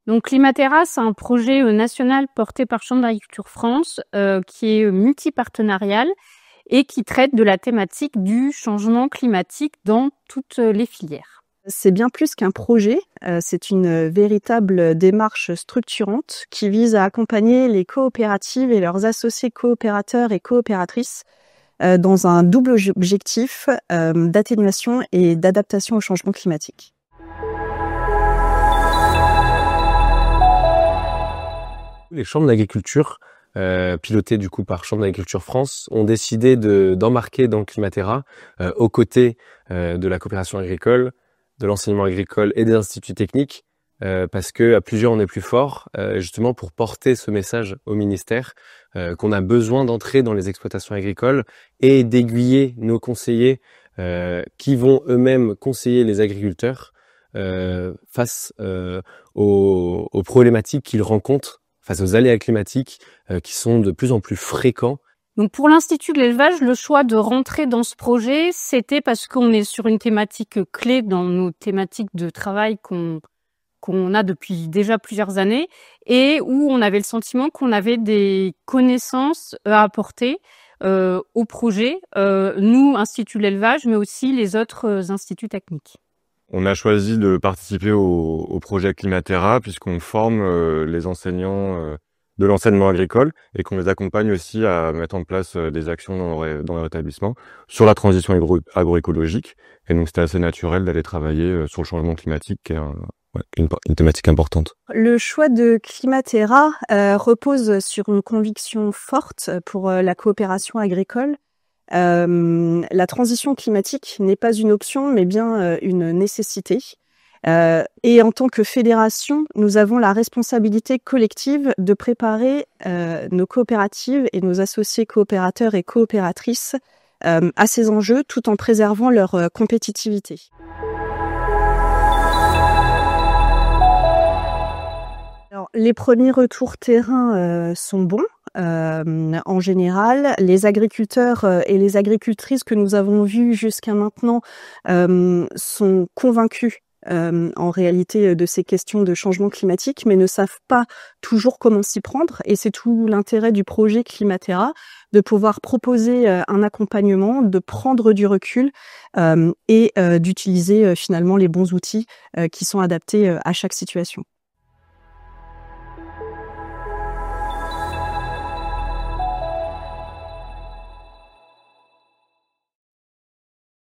Donc Climatera, c'est un projet national porté par Chambre d'agriculture France qui est multipartenarial et qui traite de la thématique du changement climatique dans toutes les filières. C'est bien plus qu'un projet, c'est une véritable démarche structurante qui vise à accompagner les coopératives et leurs associés coopérateurs et coopératrices dans un double objectif d'atténuation et d'adaptation au changement climatique. Les chambres d'agriculture, pilotées du coup par Chambre d'agriculture France, ont décidé d'embarquer dans Climatera aux côtés de la coopération agricole, de l'enseignement agricole et des instituts techniques, parce que à plusieurs on est plus fort, justement pour porter ce message au ministère, qu'on a besoin d'entrer dans les exploitations agricoles et d'aiguiller nos conseillers qui vont eux-mêmes conseiller les agriculteurs face aux problématiques qu'ils rencontrent, face aux aléas climatiques qui sont de plus en plus fréquents. Donc pour l'Institut de l'élevage, le choix de rentrer dans ce projet, c'était parce qu'on est sur une thématique clé dans nos thématiques de travail qu'on a depuis déjà plusieurs années et où on avait le sentiment qu'on avait des connaissances à apporter au projet, nous, Institut de l'élevage, mais aussi les autres instituts techniques. On a choisi de participer au projet Climatera puisqu'on forme les enseignants de l'enseignement agricole et qu'on les accompagne aussi à mettre en place des actions dans leur établissement sur la transition agroécologique. Et donc c'était assez naturel d'aller travailler sur le changement climatique, qui est une thématique importante. Le choix de Climatera repose sur une conviction forte pour la coopération agricole. La transition climatique n'est pas une option, mais bien une nécessité. Et en tant que fédération, nous avons la responsabilité collective de préparer nos coopératives et nos associés coopérateurs et coopératrices à ces enjeux, tout en préservant leur compétitivité. Alors, les premiers retours terrain sont bons. En général, les agriculteurs et les agricultrices que nous avons vus jusqu'à maintenant sont convaincus en réalité de ces questions de changement climatique, mais ne savent pas toujours comment s'y prendre. Et c'est tout l'intérêt du projet Climatera, de pouvoir proposer un accompagnement, de prendre du recul et d'utiliser finalement les bons outils qui sont adaptés à chaque situation.